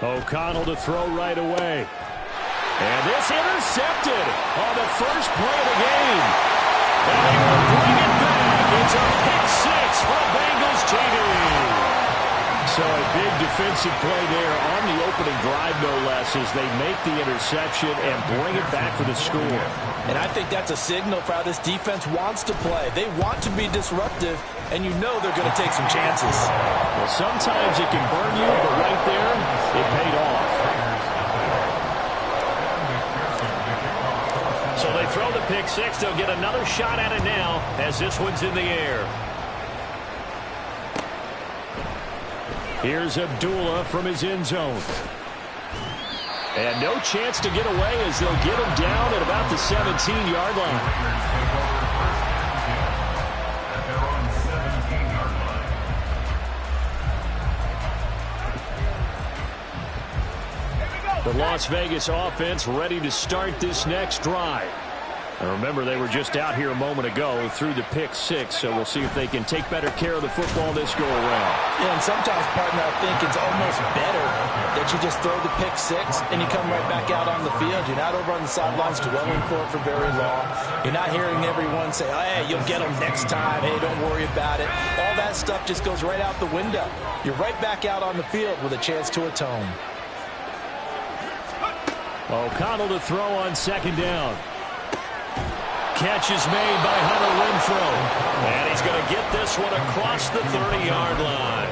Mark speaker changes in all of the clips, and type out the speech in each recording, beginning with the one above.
Speaker 1: O'Connell to throw right away. And this intercepted on the first play of the game. And they will bring it back. It's a pick six for Bengals TD. So a big defensive play there on the opening drive, no less, as they make the interception and bring it back for the score.
Speaker 2: And I think that's a signal for how this defense wants to play. They want to be disruptive, and you know they're going to take some chances.
Speaker 1: Well, sometimes it can burn you, but right there, it paid off. So they throw the pick six. They'll get another shot at it now as this one's in the air. Here's Abdullah from his end zone. And no chance to get away as they'll get him down at about the 17-yard line. The Las Vegas offense ready to start this next drive. And remember, they were just out here a moment ago through the pick six, so we'll see if they can take better care of the football this go-around.
Speaker 2: Yeah, and sometimes, partner, I think it's almost better that you just throw the pick six and you come right back out on the field. You're not over on the sidelines dwelling for it for very long. You're not hearing everyone say, oh, hey, you'll get them next time. Hey, don't worry about it. All that stuff just goes right out the window. You're right back out on the field with a chance to atone.
Speaker 1: O'Connell to throw on second down. Catch is made by Hunter Renfrow. And he's going to get this one across the 30-yard line.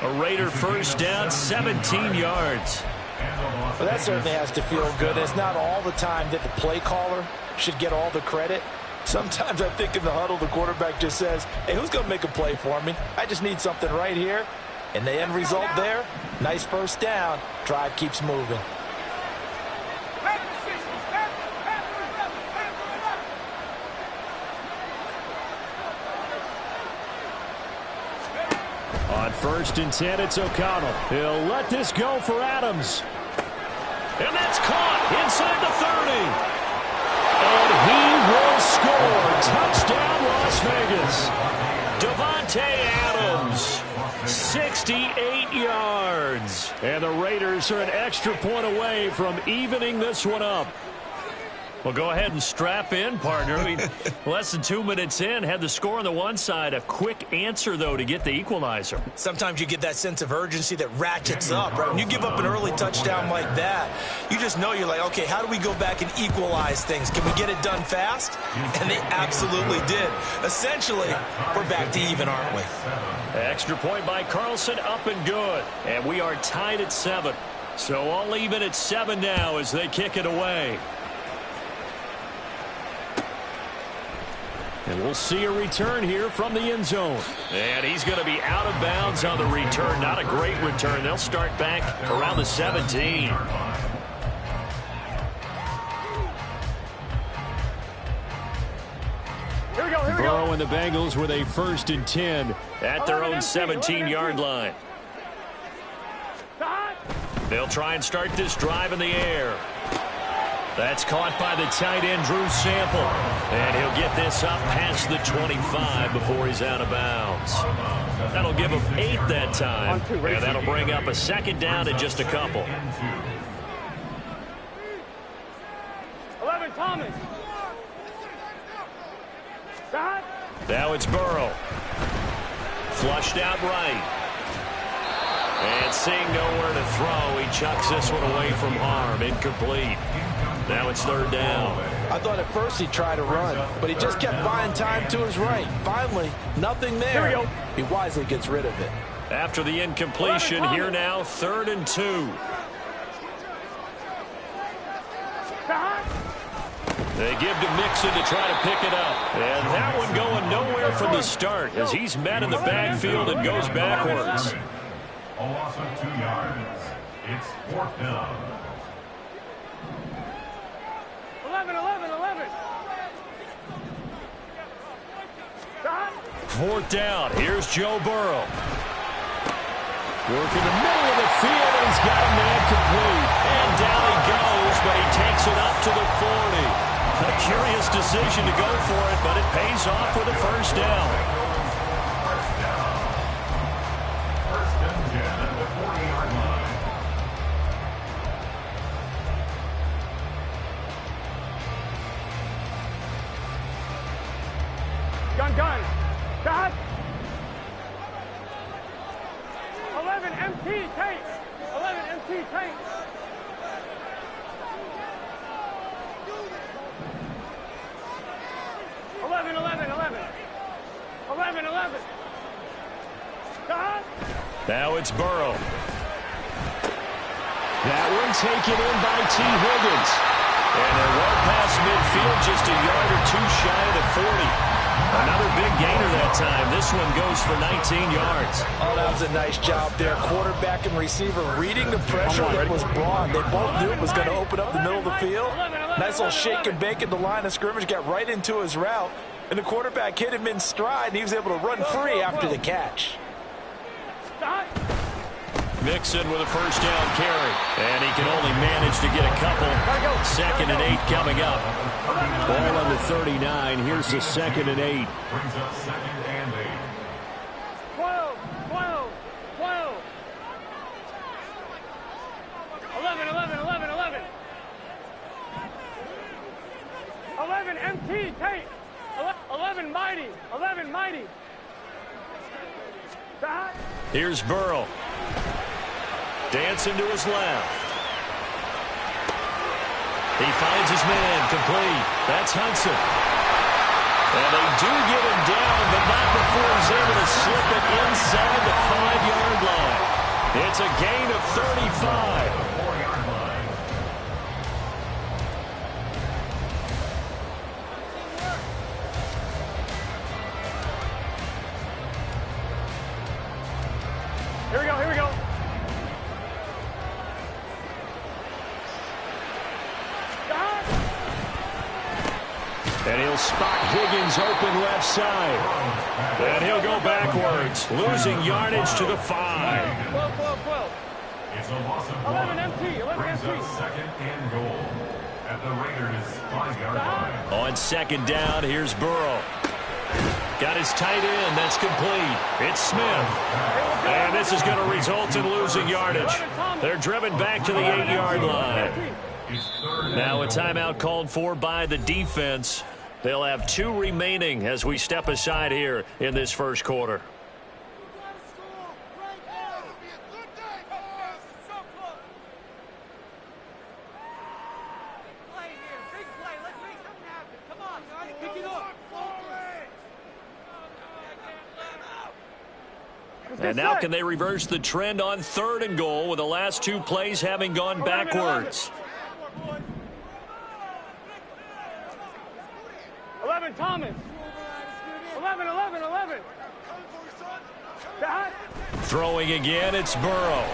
Speaker 1: A Raider first down, 17 yards.
Speaker 2: Well, that certainly has to feel good. It's not all the time that the play caller should get all the credit. Sometimes I think in the huddle, the quarterback just says, hey, who's going to make a play for me? I just need something right here. And the end result there, nice first down. Drive keeps moving.
Speaker 1: On 1st and 10, it's O'Connell. He'll let this go for Adams. And that's caught inside the 30. And he will score. Touchdown, Las Vegas. Davante Adams, 68 yards. And the Raiders are an extra point away from evening this one up. Well, go ahead and strap in, partner. Less than 2 minutes in, had the score on the one side. A quick answer, though, to get the equalizer.
Speaker 2: Sometimes you get that sense of urgency that ratchets up, right? When you give up an early touchdown like that, you just know you're like, okay, how do we go back and equalize things? Can we get it done fast? And they absolutely did. Essentially, we're back to even, aren't we?
Speaker 1: Extra point by Carlson, up and good. And we are tied at 7. So all even at 7 now as they kick it away. And we'll see a return here from the end zone. And he's going to be out of bounds on the return. Not a great return. They'll start back around the 17. Burrow and the Bengals with a 1st and 10 at their own 17-yard line. They'll try and start this drive in the air. That's caught by the tight end, Drew Sample. And he'll get this up past the 25 before he's out of bounds. That'll give him 8 that time. And that'll bring up a 2nd down and just a couple.
Speaker 3: 11, Thomas.
Speaker 1: Now it's Burrow. Flushed out right. And seeing nowhere to throw, he chucks this one away from harm. Incomplete. Now it's 3rd down.
Speaker 2: I thought at first he'd try to run, but he just kept buying time to his right. Finally, nothing there.
Speaker 3: Here we go.
Speaker 2: He wisely gets rid of it.
Speaker 1: After the incompletion, here now, 3rd and 2. They give to Mixon to try to pick it up. And that one going nowhere from the start as he's met in the backfield and goes backwards.
Speaker 4: A loss of 2 yards. It's 4th down.
Speaker 3: 11.
Speaker 1: 4th down. Here's Joe Burrow. Working the middle of the field, and he's got a man complete. And down he goes, but he takes it up to the 40. A curious decision to go for it, but it pays off with a 1st down.
Speaker 3: on gun. Dot. 11 MT tank. 11 MT tank. 11, 11, 11. 11, 11. Dot.
Speaker 1: Now it's Burrow. That one taken in by T. Higgins. And they're well past midfield, just a yard or two shy of the 40. Another big gainer that time. This one goes for 19 yards.
Speaker 2: Oh, that was a nice job there. Quarterback and receiver reading the pressure that was brought. They both knew it was going to open up the middle of the field. Nice little shake and bake at the line of scrimmage. Got right into his route. And the quarterback hit him in stride, and he was able to run free after the catch.
Speaker 1: Mixon with a first down carry. And he can only manage to get a couple. 2nd and 8 coming up. Ball on the 39. Here's the 2nd and 8.
Speaker 4: Brings up 2nd and 8.
Speaker 3: 12, 12, 12. 11, 11, 11, 11. 11 MT tape. 11 mighty. 11 mighty. Dot.
Speaker 1: Here's Burrow. Dancing to his left. He finds his man complete. That's Hudson. And they do get him down, but not before he's able to slip it inside the 5-yard line. It's a gain of 35.
Speaker 4: 4-yard line.
Speaker 3: Here we go, here we go.
Speaker 1: And he'll spot Higgins open left side. And he'll go backwards, losing yardage to the 5.
Speaker 3: 12, 12, 12.
Speaker 4: It's a loss of
Speaker 3: 11
Speaker 4: 1.
Speaker 3: MT, 11
Speaker 4: Brings
Speaker 3: MT.
Speaker 4: up 2nd and goal. At the Raiders' 5-yard line.
Speaker 1: On 2nd down, here's Burrow. Got his tight end. That's complete. It's Smith. And this is going to result in losing yardage. They're driven back to the 8-yard line.
Speaker 4: It's 3rd and
Speaker 1: Now a
Speaker 4: goal.
Speaker 1: timeout called for by the defense. They'll have 2 remaining as we step aside here in this first quarter. And now can they reverse the trend on 3rd and goal with the last 2 plays having gone backwards?
Speaker 3: 11 Thomas. 11, 11, 11. Dot.
Speaker 1: Throwing again, it's Burrow.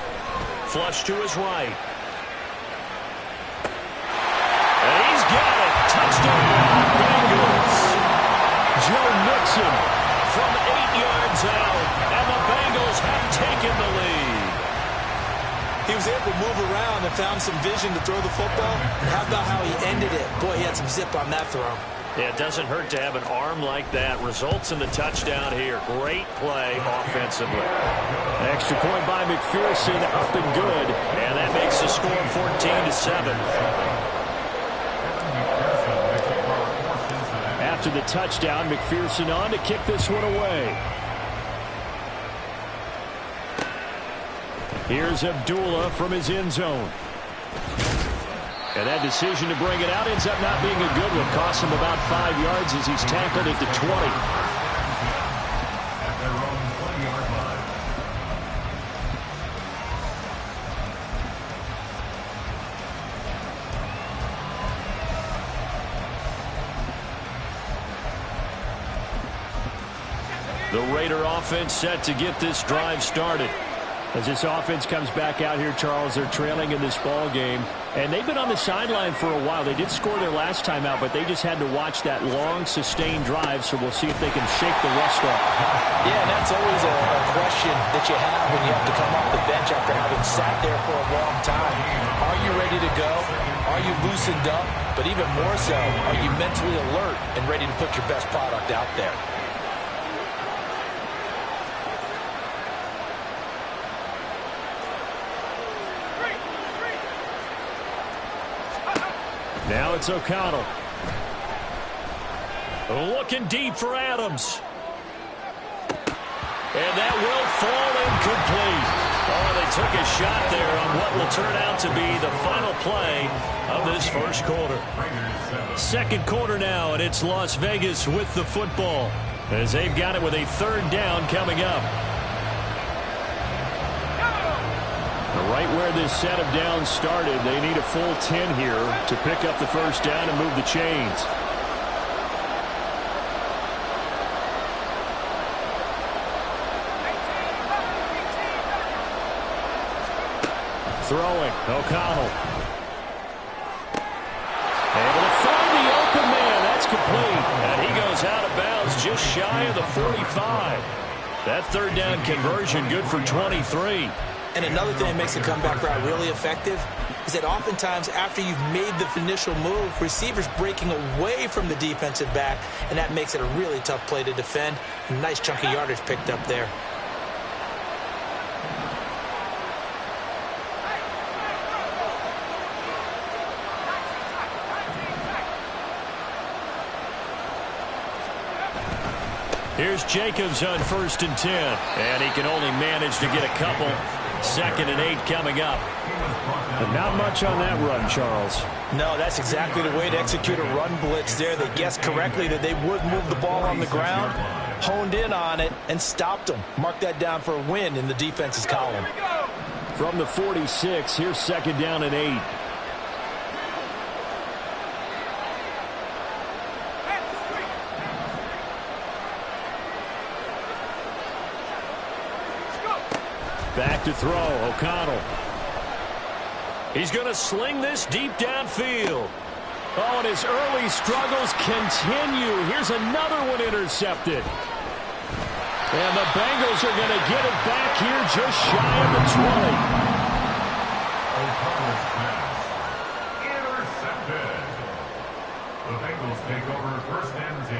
Speaker 1: Flush to his right. And he's got it. Touchdown, Bengals. Joe Mixon from 8 yards out, and the Bengals have taken the lead.
Speaker 2: He was able to move around and found some vision to throw the football. And how about how he ended it? Boy, he had some zip on that throw.
Speaker 1: Yeah, it doesn't hurt to have an arm like that. Results in the touchdown here. Great play offensively. Extra point by McPherson, up and good. And that makes the score 14-7. After the touchdown, McPherson on to kick this one away. Here's Abdullah from his end zone. And that decision to bring it out ends up not being a good one. Costs him about 5 yards as he's tackled at the 20.
Speaker 4: At their own 20-yard line.
Speaker 1: The Raider offense set to get this drive started. As this offense comes back out here, Charles, they're trailing in this ball game. And they've been on the sideline for a while. They did score their last time out, but they just had to watch that long, sustained drive. So we'll see if they can shake the rust off.
Speaker 2: Yeah, and that's always a question that you have when you have to come off the bench after having sat there for a long time. Are you ready to go? Are you loosened up? But even more so, are you mentally alert and ready to put your best product out there?
Speaker 1: Now it's O'Connell. Looking deep for Adams. And that will fall incomplete. Oh, they took a shot there on what will turn out to be the final play of this first quarter. Second quarter now, and it's Las Vegas with the football as they've got it with a third down coming up. Right where this set of downs started, they need a full 10 here to pick up the first down and move the chains. Throwing, O'Connell. Able to find the open man. That's complete. And he goes out of bounds just shy of the 45. That third down conversion good for 23.
Speaker 2: And another thing that makes a comeback route really effective is that oftentimes after you've made the initial move, receivers breaking away from the defensive back, and that makes it a really tough play to defend. A nice chunk of yardage picked up there.
Speaker 1: Here's Jacobs on 1st and 10. And he can only manage to get a couple. 2nd and 8 coming up.
Speaker 5: But not much on that run, Charles.
Speaker 2: No, that's exactly the way to execute a run blitz there. They guessed correctly that they would move the ball on the ground, honed in on it, and stopped them. Mark that down for a win in the defense's column.
Speaker 1: From the 46, here's 2nd down and 8. Back to throw, O'Connell. He's going to sling this deep downfield. Oh, and his early struggles continue. Here's another one intercepted. And the Bengals are going to get it back here just shy of the 20.
Speaker 4: O'Connell's pass. Intercepted. The Bengals take over 1st and 10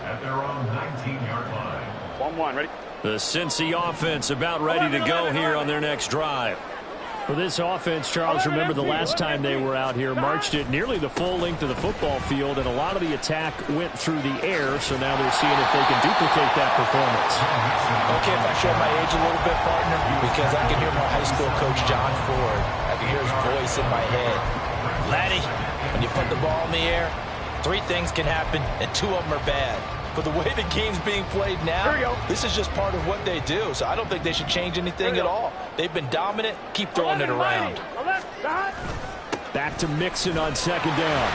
Speaker 4: at their own 19-yard line.
Speaker 3: 1-1, ready?
Speaker 1: The Cincy offense about ready to go here on their next drive.
Speaker 5: For this offense, Charles, remember the last time they were out here, marched it nearly the full length of the football field, and a lot of the attack went through the air, so now they're seeing if they can duplicate that performance.
Speaker 2: Okay, if I show my age a little bit, partner, because I can hear my high school coach, John Ford. I can hear his voice in my head. Laddie, when you put the ball in the air, 3 things can happen, and 2 of them are bad. But the way the game's being played now, this is just part of what they do. So I don't think they should change anything at all. They've been dominant. Keep throwing it around.
Speaker 1: Back to Mixon on 2nd down.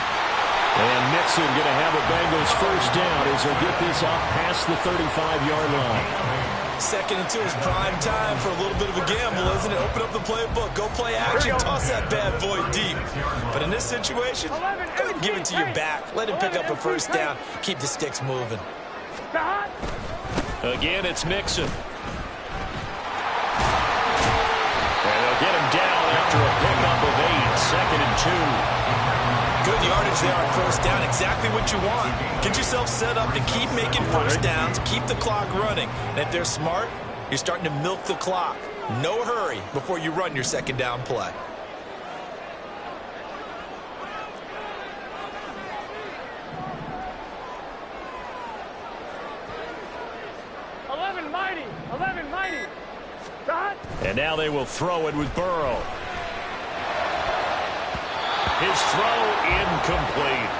Speaker 1: And Mixon going to have the Bengals first down as they'll get this up past the 35-yard line.
Speaker 2: 2nd and 2 is prime time for a little bit of a gamble, isn't it? Open up the playbook. Go play action. Toss that bad boy deep. But in this situation, go ahead and give it to your back. Let him pick up a first down. Keep the sticks moving.
Speaker 1: Again, it's Mixon. And they'll get him down after a pickup of 8. 2nd and 2.
Speaker 2: Good yardage there on first down. Exactly what you want. Get yourself set up to keep making first downs. Keep the clock running. And if they're smart, you're starting to milk the clock. No hurry before you run your 2nd down play.
Speaker 1: And now they will throw it with Burrow. His throw incomplete.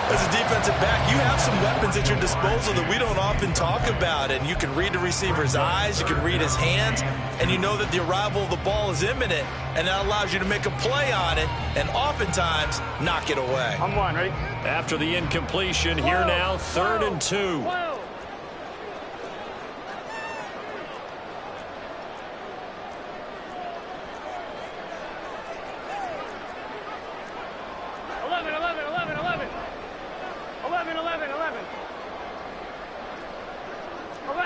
Speaker 2: As a defensive back, you have some weapons at your disposal that we don't often talk about. And you can read the receiver's eyes, you can read his hands, and you know that the arrival of the ball is imminent, and that allows you to make a play on it and oftentimes knock it away.
Speaker 3: I'm 1, ready?
Speaker 1: After the incompletion, here now, 3rd and 2.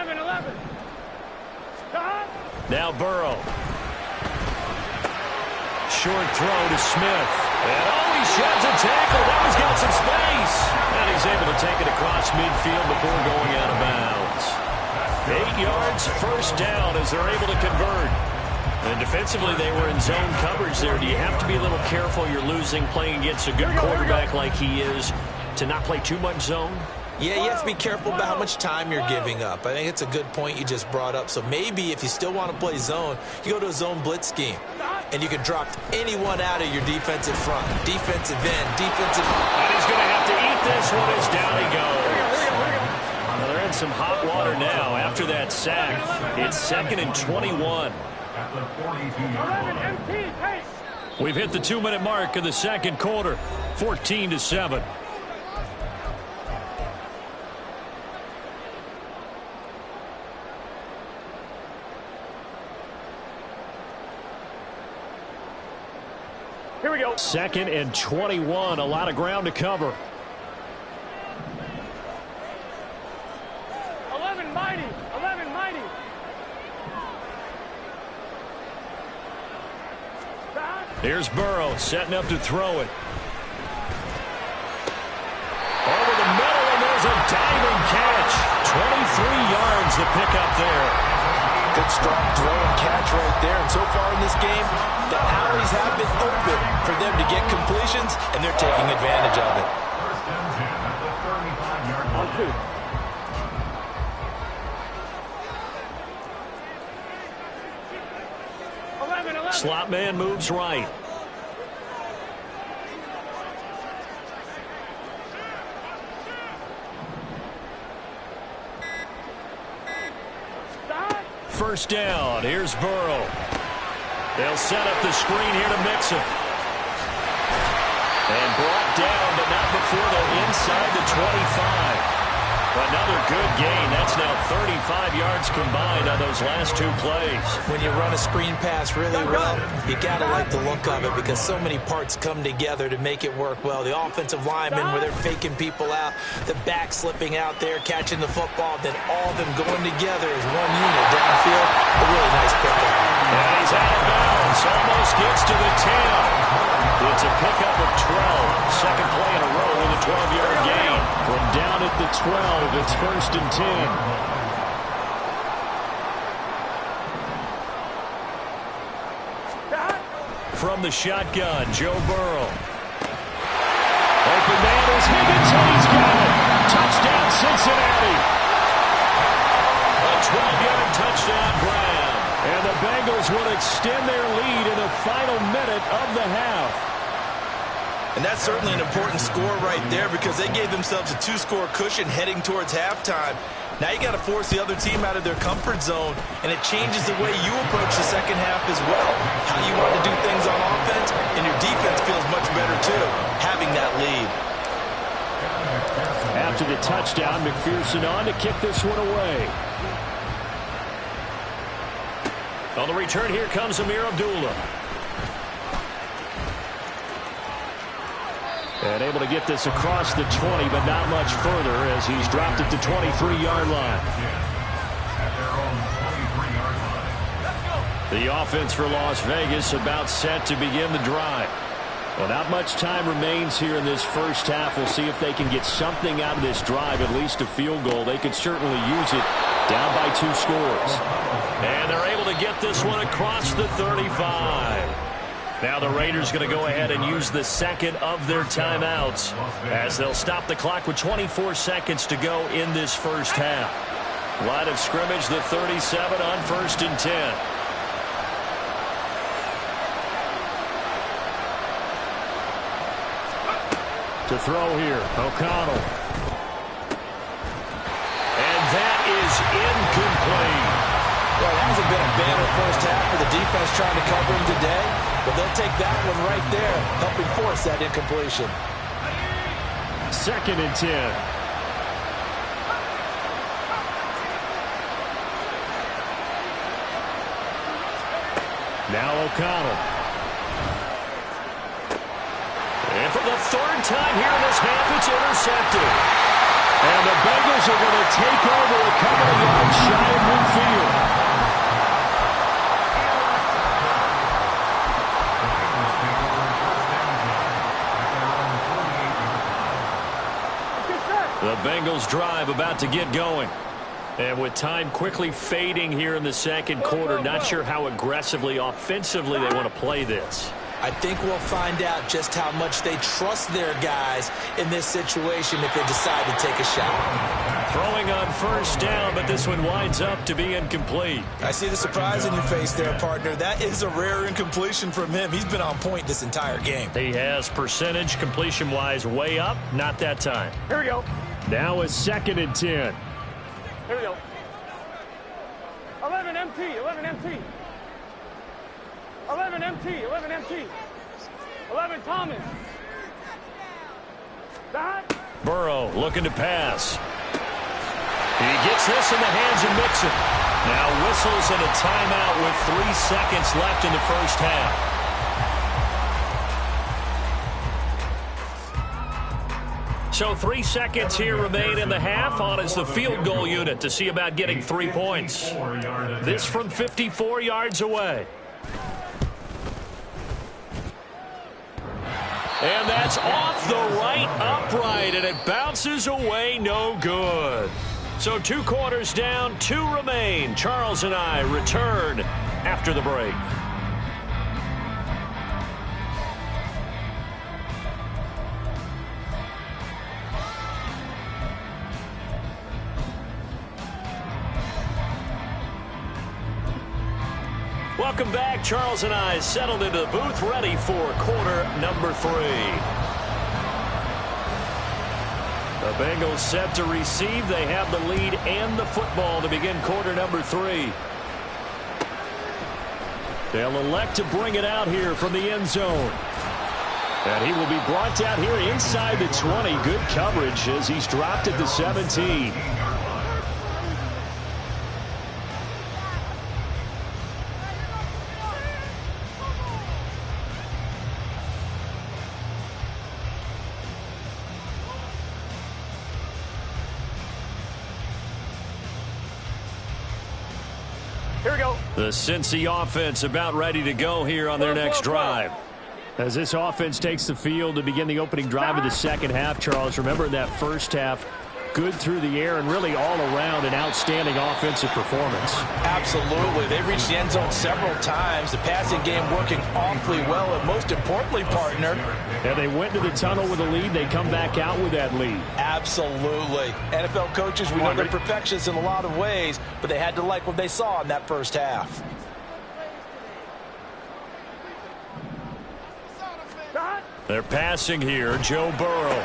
Speaker 3: 11.
Speaker 1: Now Burrow. Short throw to Smith. And he sheds a tackle. That one's got some space. And he's able to take it across midfield before going out of bounds. 8 yards, first down as they're able to convert. And defensively, they were in zone coverage there. Do you have to be a little careful? You're losing playing against a good quarterback like he is to not play too much zone?
Speaker 2: Yeah, you have to be careful about how much time you're giving up. I think it's a good point you just brought up. So maybe if you still want to play zone, you go to a zone blitz scheme. And you can drop anyone out of your defensive front. Defensive end, defensive...
Speaker 5: And he's going to have to eat this one as down he goes. Well, they're in some hot water now. After that sack, it's 2nd and 21.
Speaker 4: At the 42-yard line.
Speaker 3: 11 MT, take.
Speaker 5: We've hit the 2-minute mark of the second quarter, 14-7.
Speaker 3: Here we go.
Speaker 5: 2nd and 21, a lot of ground to cover.
Speaker 3: 11 mighty. 11 mighty. Stop.
Speaker 5: Here's Burrow setting up to throw it. Over the middle, and there's a diving catch. 23 yards the pickup there.
Speaker 2: Good strong throw and catch right there. And so far in this game, the alleys have been open for them to get completions, and they're taking advantage of it.
Speaker 4: First and 10 at the 35-yard line.
Speaker 3: 11.
Speaker 5: Slot man moves right.
Speaker 3: Stop.
Speaker 5: First down. Here's Burrow. They'll set up the screen here to Mixon. And brought down, but not before they're inside the 25. Another good gain. That's now 35 yards combined on those last two plays.
Speaker 2: When you run a screen pass really well, you got to like the look of it because so many parts come together to make it work well. The offensive linemen where they're faking people out, the back slipping out there, catching the football, then all of them going together as one unit downfield. A really nice pickup.
Speaker 5: And he's out of bounds. Almost gets to the 10. It's a pickup of 12. Second play in a row with a 12-yard gain. From down at the 12, it's 1st and 10. From the shotgun, Joe Burrow. Open man is Higgins, and he's got it. Touchdown, Cincinnati. A 12-yard touchdown grab. And the Bengals will extend their lead in the final minute of the half.
Speaker 2: And that's certainly an important score right there because they gave themselves a 2-score cushion heading towards halftime. Now you got to force the other team out of their comfort zone, and it changes the way you approach the second half as well. How you want to do things on offense, and your defense feels much better too, having that lead.
Speaker 5: After the touchdown, McPherson on to kick this one away. On the return, here comes Amir Abdullah. And able to get this across the 20, but not much further as he's dropped it to 23-yard line.
Speaker 4: At their own 23-yard line.
Speaker 5: The offense for Las Vegas about set to begin the drive. Well, not much time remains here in this first half. We'll see if they can get something out of this drive, at least a field goal. They could certainly use it down by 2 scores. And they're able to get this one across the 35. Now the Raiders going to go ahead and use the second of their timeouts as they'll stop the clock with 24 seconds to go in this first half. Line of scrimmage, the 37 on 1st and 10. To throw here, O'Connell. And that is incomplete.
Speaker 2: Well, that hasn't been a banner first half for the defense trying to cover him today. But they'll take that one right there, helping force that incompletion.
Speaker 5: 2nd and 10. Now O'Connell. And for the 3rd time here in this half, it's intercepted. And the Bengals are going to take over a couple of yards shy of midfield. The Bengals drive about to get going. And with time quickly fading here in the second quarter, not sure how aggressively, offensively they want to play this.
Speaker 2: I think we'll find out just how much they trust their guys in this situation if they decide to take a shot.
Speaker 5: Throwing on first down, but this one winds up to be incomplete.
Speaker 2: I see the surprise in your face there, partner. That is a rare incompletion from him. He's been on point this entire game.
Speaker 5: He has percentage completion-wise way up. Not that time.
Speaker 3: Here we go.
Speaker 5: Now a 2nd and 10.
Speaker 3: Here we go. 11 MT, 11 MT. 11 MT, 11 MT. 11 Thomas. That.
Speaker 5: Burrow looking to pass. He gets this in the hands of Mixon. Now whistles and a timeout with 3 seconds left in the first half. So 3 seconds here remain in the half. On is the field goal unit to see about getting 3 points. This from 54 yards away. And that's off the right upright, and it bounces away, no good. So 2 quarters down, 2 remain. Charles and I return after the break. Welcome back. Charles and I settled into the booth, ready for quarter number 3. The Bengals set to receive. They have the lead and the football to begin quarter number 3. They'll elect to bring it out here from the end zone. And he will be brought down here inside the 20. Good coverage as he's dropped at the 17.
Speaker 3: Here we go.
Speaker 5: The Cincy offense about ready to go here on their next drive. As this offense takes the field to begin the opening drive of the second half, Charles, remember in that first half, good through the air and really all around an outstanding offensive performance.
Speaker 2: Absolutely. They reached the end zone several times. The passing game working awfully well, and most importantly, partner.
Speaker 5: And they went to the tunnel with a lead. They come back out with that lead.
Speaker 2: Absolutely. NFL coaches, we know they're perfectionists in a lot of ways, but they had to like what they saw in that first half.
Speaker 5: They're passing here. Joe Burrow.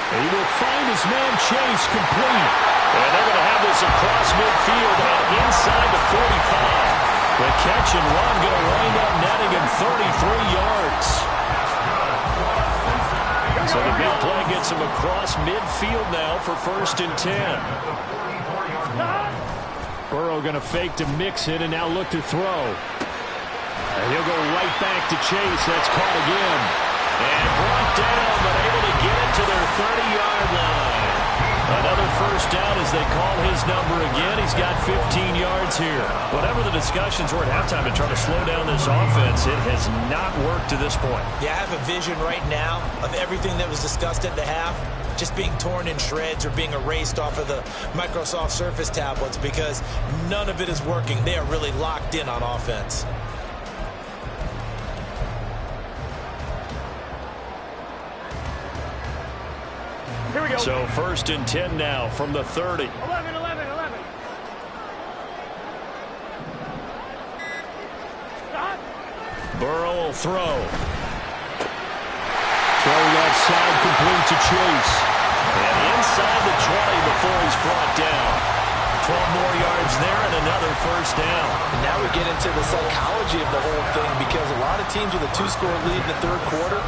Speaker 5: He will find his man Chase complete. And they're going to have this across midfield and inside the 45. The catch and run going to wind up netting him 33 yards. So the big play gets him across midfield now for 1st and 10. Burrow going to fake to Mixon and now look to throw. And he'll go right back to Chase. That's caught again. And brought down, but able to get it to their 30-yard line. Another first down as they call his number again. He's got 15 yards here. Whatever the discussions were at halftime to try to slow down this offense, it has not worked to this point.
Speaker 2: Yeah, I have a vision right now of everything that was discussed at the half just being torn in shreds or being erased off of the Microsoft Surface tablets because none of it is working. They are really locked in on offense.
Speaker 3: Here we go.
Speaker 5: So 1st and 10 now from the 30.
Speaker 3: 11, 11, 11. Stop.
Speaker 5: Burrow will throw. Throw left side complete to Chase. And inside the 20 before he's brought down. 12 more yards there and another first down.
Speaker 2: And now we get into the psychology of the whole thing because a lot of teams with a 2-score lead in the third quarter,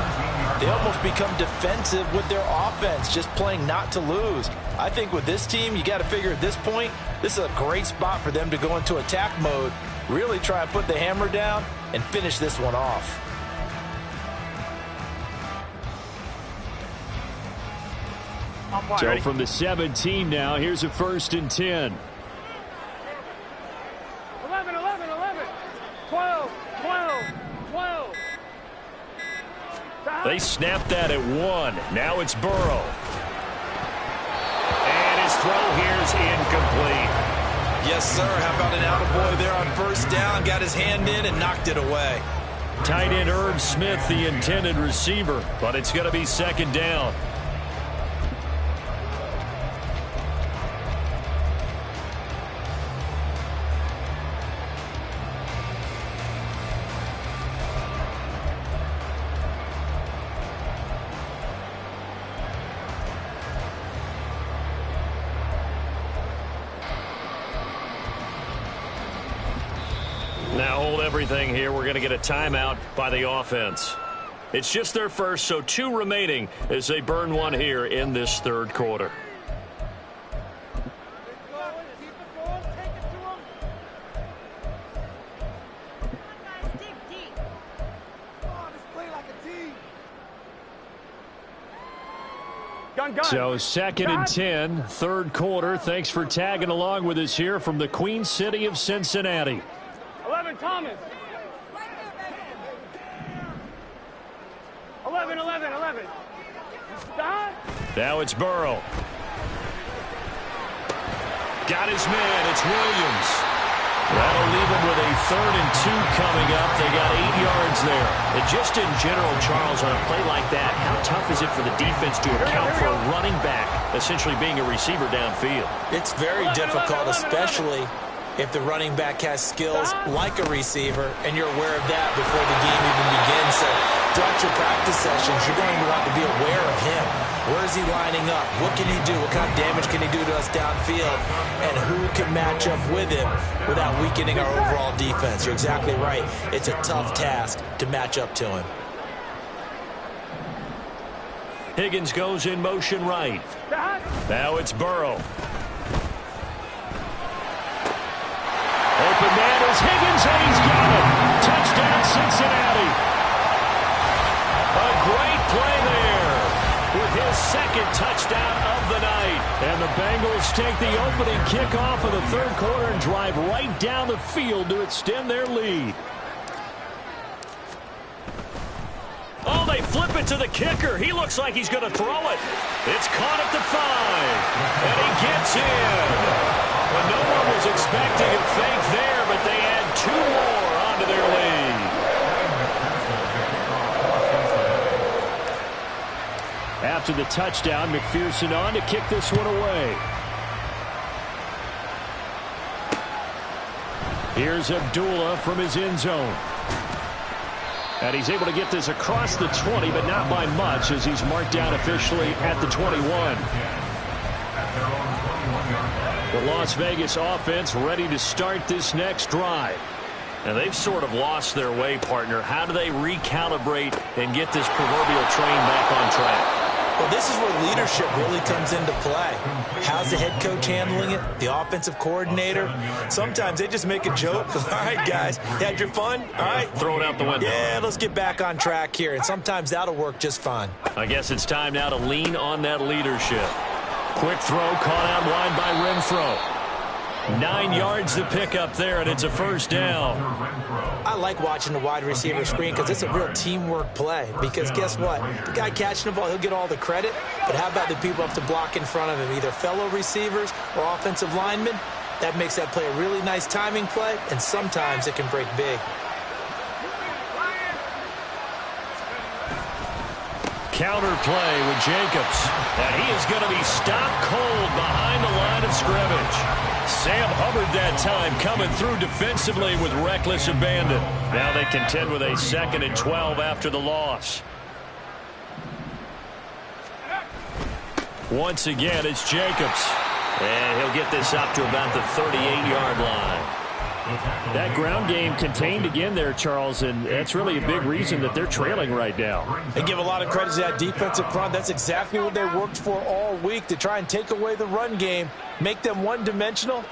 Speaker 2: they almost become defensive with their offense, just playing not to lose. I think with this team, you got to figure at this point, this is a great spot for them to go into attack mode, really try and put the hammer down and finish this one off.
Speaker 5: So from the 17 now, here's a 1st and 10.
Speaker 3: 11, 11, 11. 12, 12, 12.
Speaker 5: They snapped that at 1. Now it's Burrow. And his throw here is incomplete.
Speaker 2: Yes, sir. How about an attaboy there on first down? Got his hand in and knocked it away.
Speaker 5: Tight end Irv Smith, the intended receiver, but it's going to be second down.
Speaker 1: Now hold everything here. We're going to get a timeout by the offense. It's just their first, so 2 remaining as they burn one here in this third quarter.
Speaker 5: So second and 10, third quarter. Thanks for tagging along with us here from the Queen City of Cincinnati.
Speaker 3: 11, Thomas. 11. Stop.
Speaker 5: Now it's Burrow. Got his man. It's Williams. That'll leave him with a 3rd and 2 coming up. They got 8 yards there.
Speaker 1: And just in general, Charles, on a play like that, how tough is it for the defense to account for a running back essentially being a receiver downfield?
Speaker 2: It's very difficult, especially if the running back has skills like a receiver, and you're aware of that before the game even begins. So throughout your practice sessions, you're going to want to be aware of him. Where is he lining up? What can he do? What kind of damage can he do to us downfield? And who can match up with him without weakening our overall defense? You're exactly right. It's a tough task to match up to him.
Speaker 5: Higgins goes in motion right. Now it's Burrow. Open man is Higgins, and he's got it. Touchdown, Cincinnati. A great play there with his 2nd touchdown of the night. And the Bengals take the opening kickoff of the third quarter and drive right down the field to extend their lead.
Speaker 1: Oh, they flip it to the kicker. He looks like he's going to throw it. It's caught at the 5, and he gets in. Well, no one was expecting a fake there, but they add 2 more onto their lead.
Speaker 5: After the touchdown, McPherson on to kick this one away. Here's Abdullah from his end zone. And he's able to get this across the 20, but not by much, as he's marked down officially at the 21. The Las Vegas offense ready to start this next drive.
Speaker 1: And they've sort of lost their way, partner. How do they recalibrate and get this proverbial train back on track?
Speaker 2: Well, this is where leadership really comes into play. How's the head coach handling it? The offensive coordinator? Sometimes they just make a joke. All right, guys, had your fun? All right.
Speaker 1: Throw it out the window.
Speaker 2: Yeah, let's get back on track here. And sometimes that'll work just fine.
Speaker 1: I guess it's time now to lean on that leadership.
Speaker 5: Quick throw caught out wide by Renfro. 9 yards to pick up there, and it's a first down.
Speaker 2: I like watching the wide receiver screen because it's a real teamwork play. Because guess what? The guy catching the ball, he'll get all the credit. But how about the people up to block in front of him, either fellow receivers or offensive linemen? That makes that play a really nice timing play, and sometimes it can break big.
Speaker 5: Counter play with Jacobs.
Speaker 1: And he is going to be stopped cold behind the line of scrimmage.
Speaker 5: Sam Hubbard that time coming through defensively with reckless abandon.
Speaker 1: Now they contend with a 2nd and 12 after the loss.
Speaker 5: Once again, it's Jacobs.
Speaker 1: And he'll get this up to about the 38-yard line.
Speaker 5: That ground game contained again there, Charles, and that's really a big reason that they're trailing right now.
Speaker 2: They give a lot of credit to that defensive front. That's exactly what they worked for all week, to try and take away the run game, make them one-dimensional.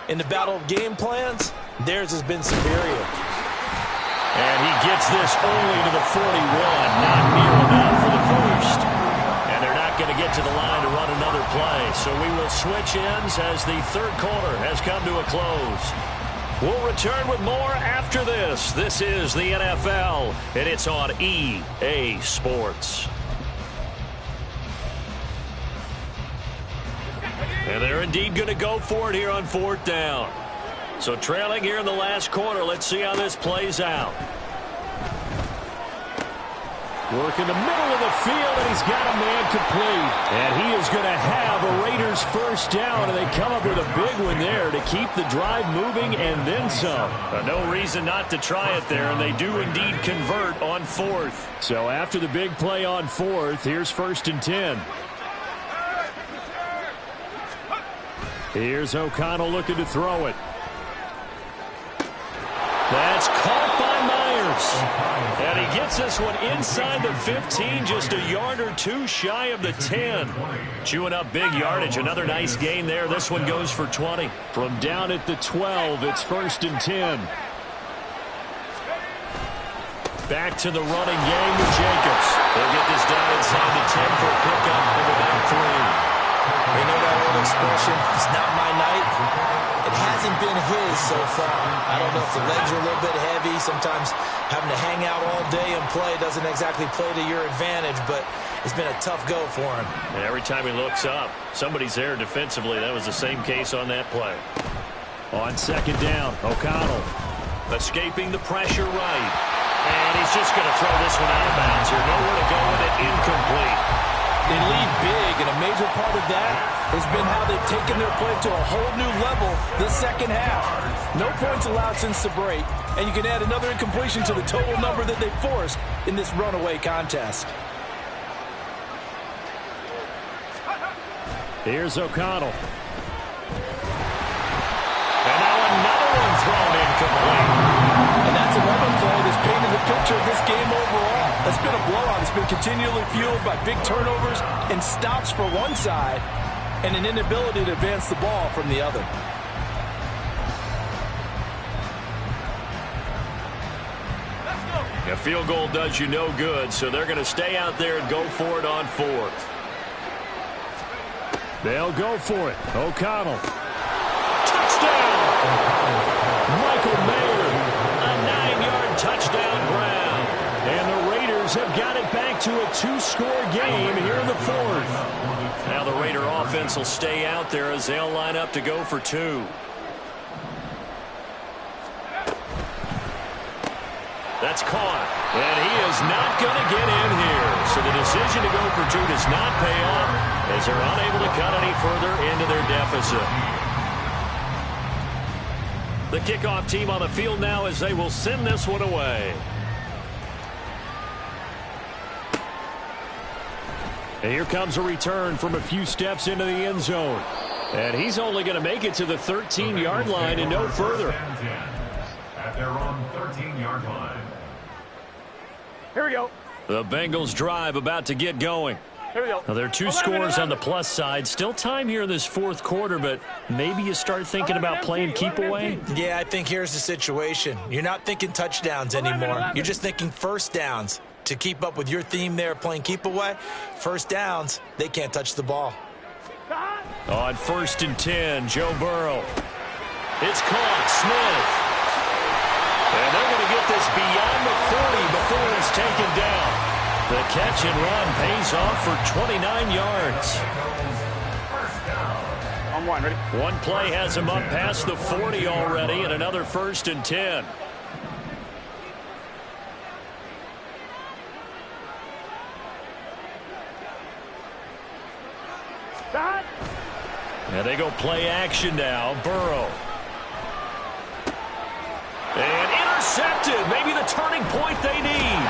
Speaker 2: In the battle of game plans, theirs has been superior.
Speaker 5: And he gets this only to the 41, not near enough for the first.
Speaker 1: And they're not going to get to the line to run another play, so we will switch ends as the third quarter has come to a close. We'll return with more after this. This is the NFL, and it's on EA Sports. And they're indeed going to go for it here on 4th down. So trailing here in the last quarter, let's see how this plays out.
Speaker 5: Working the middle of the field, and he's got a man complete. And he is going to have a Raiders first down, and they come up with a big one there to keep the drive moving and then some. No reason not to try it there, and they do indeed convert on 4th. So after the big play on 4th, here's 1st and 10. Here's O'Connell looking to throw it. That's caught by Myers. And he gets this one inside the 15, just a yard or two shy of the 10. Chewing up big yardage. Another nice gain there. This one goes for 20. From down at the 12, it's 1st and 10. Back to the running game with Jacobs. They'll get this down inside the 10 for a pickup of about 3.
Speaker 2: You know that old expression, it's not my night. It hasn't been his so far. I don't know if the legs are a little bit heavy. Sometimes having to hang out all day and play doesn't exactly play to your advantage, but it's been a tough go for him.
Speaker 5: And every time he looks up, somebody's there defensively. That was the same case on that play. On 2nd down, O'Connell escaping the pressure right. And he's just going to throw this one out of bounds here. Nowhere to go with it, incomplete.
Speaker 2: They lead big, and a major part of that has been how they've taken their play to a whole new level this second half. No points allowed since the break, and you can add another incompletion to the total number that they forced in this runaway contest.
Speaker 5: Here's O'Connell. And now another one thrown incomplete.
Speaker 2: And that's another play that's painted the picture of this game overall. It's been a blowout. It's been continually fueled by big turnovers and stops for one side and an inability to advance the ball from the other.
Speaker 5: A field goal does you no good, so they're going to stay out there and go for it on 4th. They'll go for it. O'Connell. Touchdown! Michael Mayer, a 9-yard touchdown grab. And the Raiders have got it back to a 2-score game here in the 4th. Now the Raider offense will stay out there as they'll line up to go for 2. That's caught. And he is not going to get in here. So the decision to go for 2 does not pay off as they're unable to cut any further into their deficit. The kickoff team on the field now as they will send this one away. And here comes a return from a few steps into the end zone. And he's only going to make it to the 13-yard line and no further.
Speaker 4: At their own 13-yard line.
Speaker 3: Here we go.
Speaker 5: The Bengals drive about to get going.
Speaker 3: Here we go.
Speaker 5: Now, there are 2 scores on the plus side. Still time here in this 4th quarter, but maybe you start thinking about playing keep away.
Speaker 2: Yeah, I think here's the situation. You're not thinking touchdowns anymore. You're just thinking first downs. To keep up with your theme there, playing keep away, first downs, they can't touch the ball.
Speaker 5: On 1st and 10, Joe Burrow. It's caught. Smith. And they're going to get this beyond the 40 before it's taken down. The catch and run pays off for 29 yards.
Speaker 3: On 1, ready?
Speaker 5: One play has him up past the 40 already, and another 1st and 10.
Speaker 3: Stop.
Speaker 5: And they go play action now. Burrow. And intercepted. Maybe the turning point they need.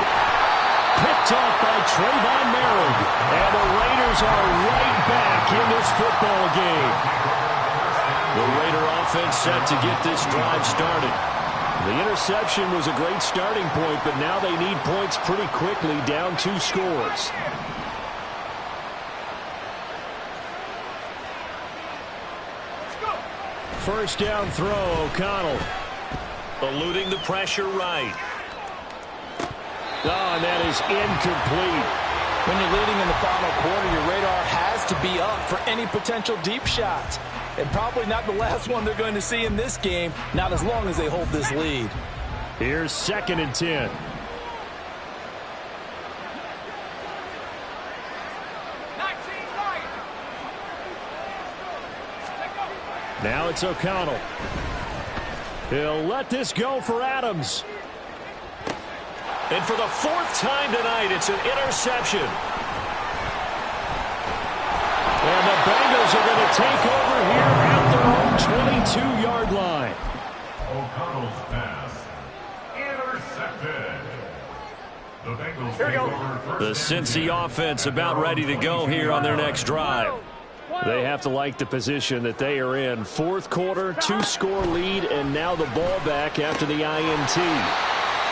Speaker 5: Picked off by Trayvon Merrick. And the Raiders are right back in this football game. The Raider offense set to get this drive started. The interception was a great starting point, but now they need points pretty quickly, down 2 scores. First down throw, O'Connell. Eluding the pressure right. Oh, and that is incomplete.
Speaker 2: When you're leading in the final quarter, your radar has to be up for any potential deep shots. And probably not the last one they're going to see in this game, not as long as they hold this lead.
Speaker 5: Here's 2nd and 10. Now it's O'Connell. He'll let this go for Adams. And for the fourth time tonight, it's an interception. And the Bengals are going to take over here at their own 22-yard line.
Speaker 4: O'Connell's pass intercepted. The Bengals take over first.
Speaker 5: The Cincy offense about ready to go here on their next drive. They have to like the position that they are in. Fourth quarter, 2-score lead, and now the ball back after the INT.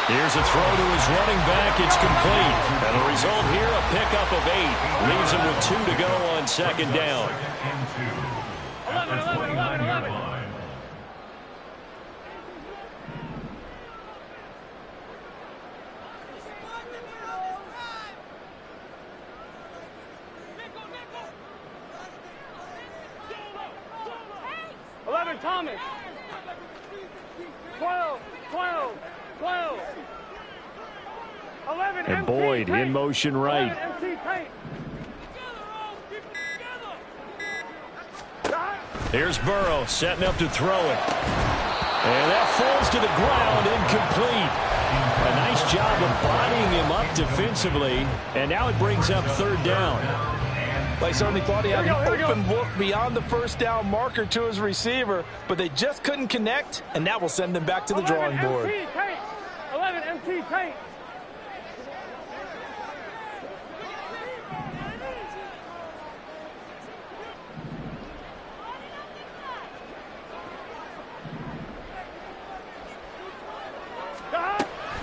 Speaker 5: Here's a throw to his running back. It's complete. And the result here, a pickup of 8. Leaves him with 2 to go on second down.
Speaker 4: At the 29-yard line.
Speaker 3: Thomas. 12, 12, 12. 11,
Speaker 5: and Boyd in motion right. Here's Burrow setting up to throw it. And that falls to the ground, incomplete. A nice job of bodying him up defensively. And now it brings up third down.
Speaker 2: They certainly thought he had an open look beyond the first down marker to his receiver, but they just couldn't connect, and that will send them back to the drawing board.
Speaker 3: 11 MT Tate.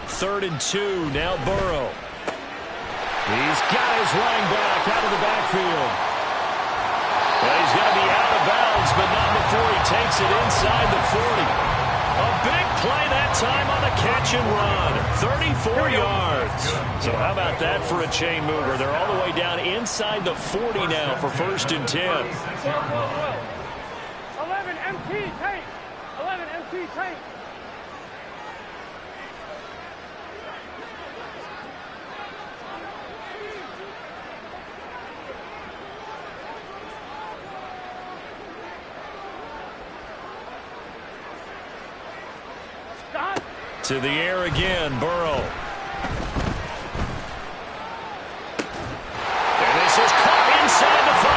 Speaker 5: Third and 2, now Burrow. He's got his running back out of the backfield. Well, he's going to be out of bounds, but not before he takes it inside the 40. A big play that time on a catch and run. 34 yards. So how about that for a chain mover? They're all the way down inside the 40 now for first and 10.
Speaker 3: 11 MT Tate. 11 MT Tate.
Speaker 5: To the air again, Burrow. And this is caught inside the 5.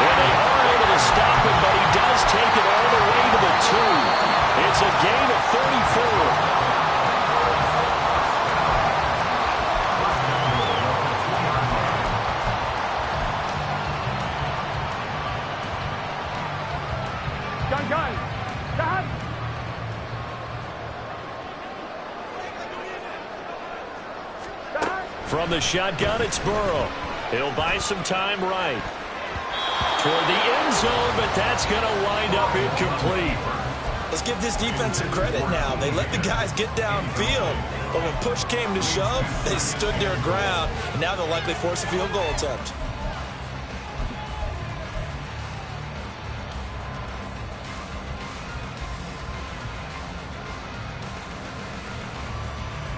Speaker 5: And they are able to stop him, but he does take it all the way to the 2. It's a gain of 34. From the shotgun, it's Burrow. He'll buy some time right. Toward the end zone, but that's going to wind up incomplete.
Speaker 2: Let's give this defense some credit now. They let the guys get downfield, but when push came to shove, they stood their ground, and now they'll likely force a field goal attempt.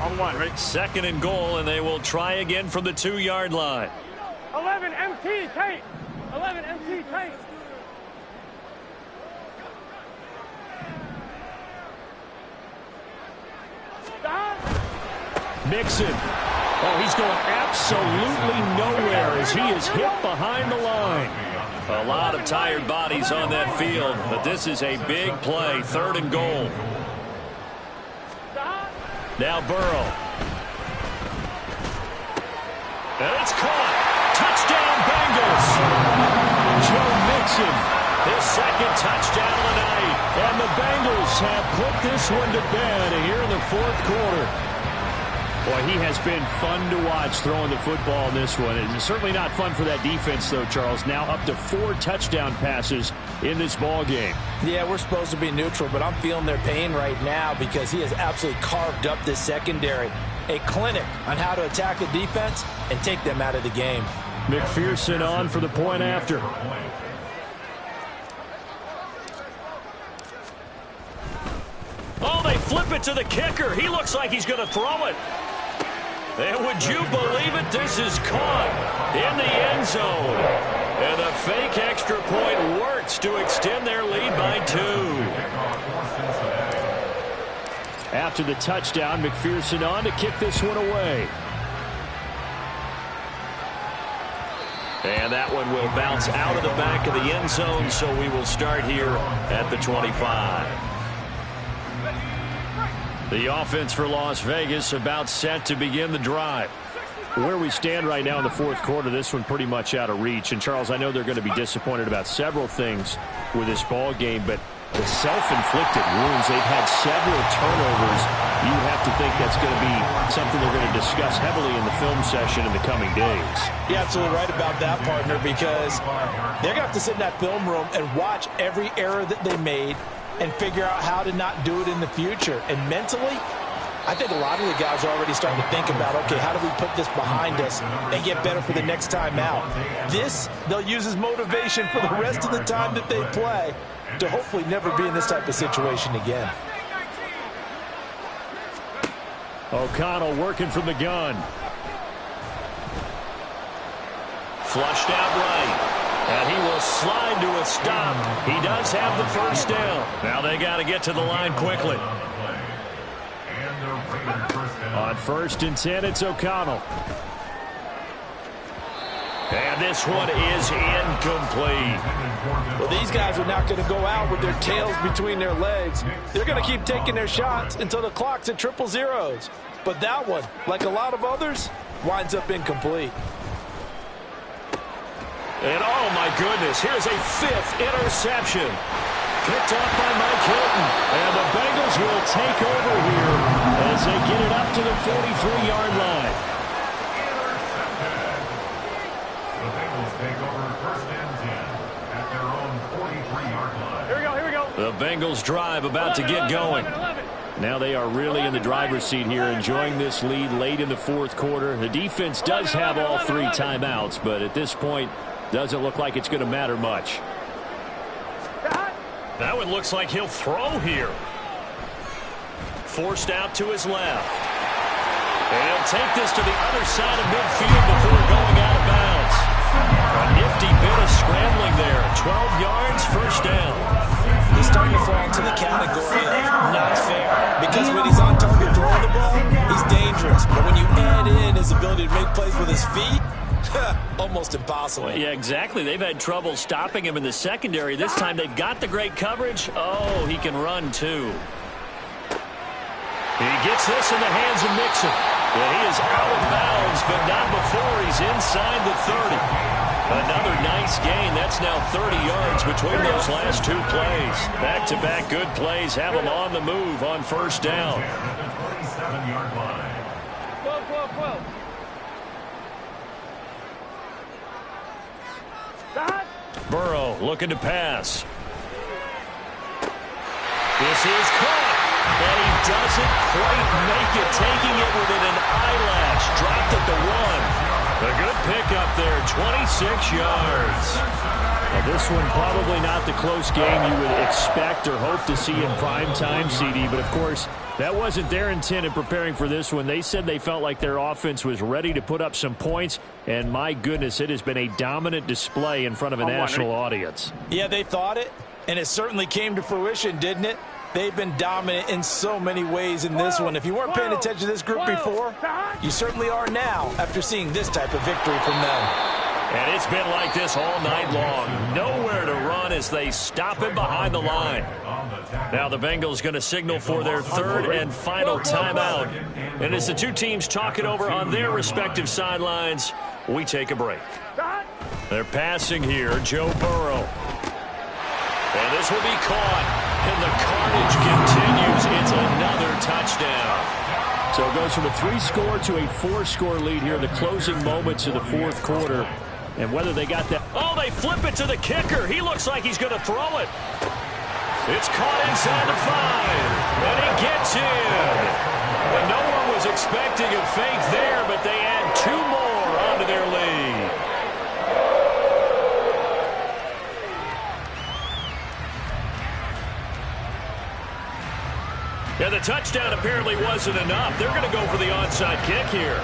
Speaker 3: On one, right?
Speaker 5: Second and goal, and they will try again from the 2-yard line.
Speaker 3: 11 MT Tate. 11 MT Tate.
Speaker 5: Mixon. Oh, he's going absolutely nowhere as he is hit behind the line. A lot of tired bodies on that field, but this is a big play. Third and goal. Now Burrow. And it's caught. Touchdown, Bengals. Joe Mixon, his second touchdown of the night. And the Bengals have put this one to bed here in the fourth quarter. Boy, he has been fun to watch throwing the football in this one. It's certainly not fun for that defense, though, Charles. Now up to 4 touchdown passes in this ball game. Yeah, we're supposed to be neutral, but I'm feeling their pain right now because he has absolutely carved up this secondary. A clinic on how to attack a defense and take them out of the game. McPherson on for the point after. Oh, they flip it to the kicker. He looks like he's going to throw it. And would you believe it? This is caught in the end zone. And the fake extra point works to extend their lead by 2. After the touchdown, McPherson on to kick this one away. And that one will bounce out of the back of the end zone, so we will start here at the 25. The offense for Las Vegas about set to begin the drive. Where we stand right now in the fourth quarter, this one pretty much out of reach. And, Charles, I know they're going to be disappointed about several things with this ball game, but the self-inflicted wounds, they've had several turnovers. You have to think that's going to be something they're going to discuss heavily in the film session in the coming days.
Speaker 2: You're absolutely right about that, partner, because they're going to have to sit in that film room and watch every error that they made and figure out how to not do it in the future. And mentally, I think a lot of the guys are already starting to think about, okay, how do we put this behind us and get better for the next time out? This, they'll use as motivation for the rest of the time that they play to hopefully never be in this type of situation again.
Speaker 5: O'Connell working from the gun. Flushed out right. And he will slide to a stop. He does have the first down. Now they got to get to the line quickly. On 1st and 10, it's O'Connell. And this one is incomplete.
Speaker 2: Well, these guys are not going to go out with their tails between their legs. They're going to keep taking their shots until the clock's at 000s. But that one, like a lot of others, winds up incomplete.
Speaker 5: And oh my goodness, here's a 5th interception. Picked up by Mike Hilton. And the Bengals will take over here as they get it up to the 43-yard line.
Speaker 4: The Bengals take over 1st and 10 at their own 43-yard line.
Speaker 3: Here we go.
Speaker 5: The Bengals drive about to get going. Now they are really in the driver's seat here, enjoying this lead late in the fourth quarter. The defense does have all 3 timeouts, but at this point, doesn't look like it's going to matter much. That one looks like he'll throw here. Forced out to his left. And he'll take this to the other side of midfield before going out of bounds. A nifty bit of scrambling there. 12 yards, 1st down.
Speaker 2: He's starting to fall into the category of not fair. Because when he's on target throwing the ball, he's dangerous. But when you add in his ability to make plays with his feet, almost impossible.
Speaker 5: Yeah, exactly. They've had trouble stopping him in the secondary. This time they've got the great coverage. Oh, he can run too. He gets this in the hands of Mixon. And he is out of bounds, but not before he's inside the 30. Another nice gain. That's now 30 yards between those last 2 plays. Back-to-back good plays have him on the move on 1st down.
Speaker 4: At the 27-yard line.
Speaker 3: 12.
Speaker 5: Burrow looking to pass. This is caught. And he doesn't quite make it, taking it within an eyelash. Dropped at the 1. A good pickup there, 26 yards. Now this one probably not the close game you would expect or hope to see in prime time, CD. But, of course, that wasn't their intent in preparing for this one. They said they felt like their offense was ready to put up some points. And, my goodness, it has been a dominant display in front of a national audience.
Speaker 2: Yeah, they thought it, and it certainly came to fruition, didn't it? They've been dominant in so many ways in this one. If you weren't paying attention to this group before, you certainly are now after seeing this type of victory from them.
Speaker 5: And it's been like this all night long. Nowhere to run as they stop him behind the line. Now the Bengals going to signal for their 3rd and final timeout. And as the 2 teams talk it over on their respective sidelines, we take a break. They're passing here, Joe Burrow. And this will be caught. And the carnage continues. It's another touchdown. So it goes from a 3-score to a 4-score lead here in the closing moments of the fourth quarter. And whether they got that... Oh, they flip it to the kicker. He looks like he's going to throw it. It's caught inside the 5. And he gets in. And no one was expecting a fake there, but they add 2 more onto their lead. Yeah, the touchdown apparently wasn't enough. They're going to go for the onside kick here.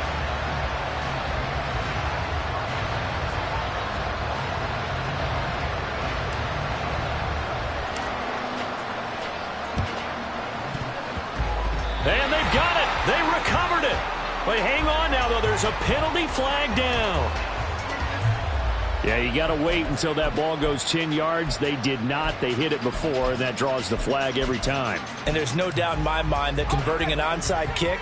Speaker 1: But hang on now, though. There's a penalty flag down. Yeah, you got to wait until that ball goes 10 yards. They did not. They hit it before, and that draws the flag every time.
Speaker 2: And there's no doubt in my mind that converting an onside kick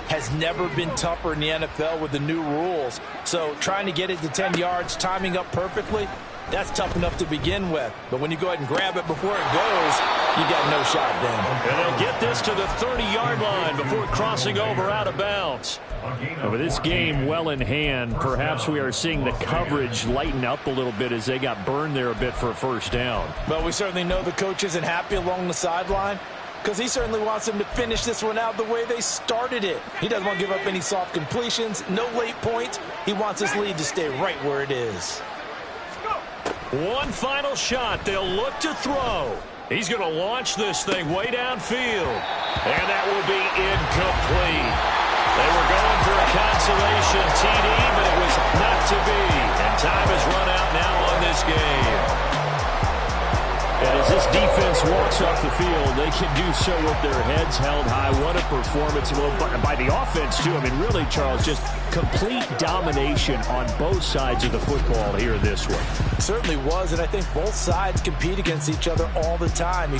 Speaker 2: has never been tougher in the NFL with the new rules. So trying to get it to 10 yards, timing up perfectly, that's tough enough to begin with. But when you go ahead and grab it before it goes, you got no shot, Dan.
Speaker 1: And they'll get this to the 30-yard line before crossing over out of bounds. With this game well in hand, perhaps we are seeing the coverage lighten up a little bit as they got burned there a bit for a first down.
Speaker 2: But we certainly know the coach isn't happy along the sideline because he certainly wants them to finish this one out the way they started it. He doesn't want to give up any soft completions, no late points. He wants his lead to stay right where it is.
Speaker 1: One final shot. They'll look to throw. He's going to launch this thing way downfield. And that will be incomplete. They were going for a consolation TD, but it was not to be. And time has run out now on this game. And as this defense walks off the field, they can do so with their heads held high. What a performance by the offense, too. I mean, really, Charles, just complete domination on both sides of the football here in this one.
Speaker 2: Certainly was, and I think both sides compete against each other all the time.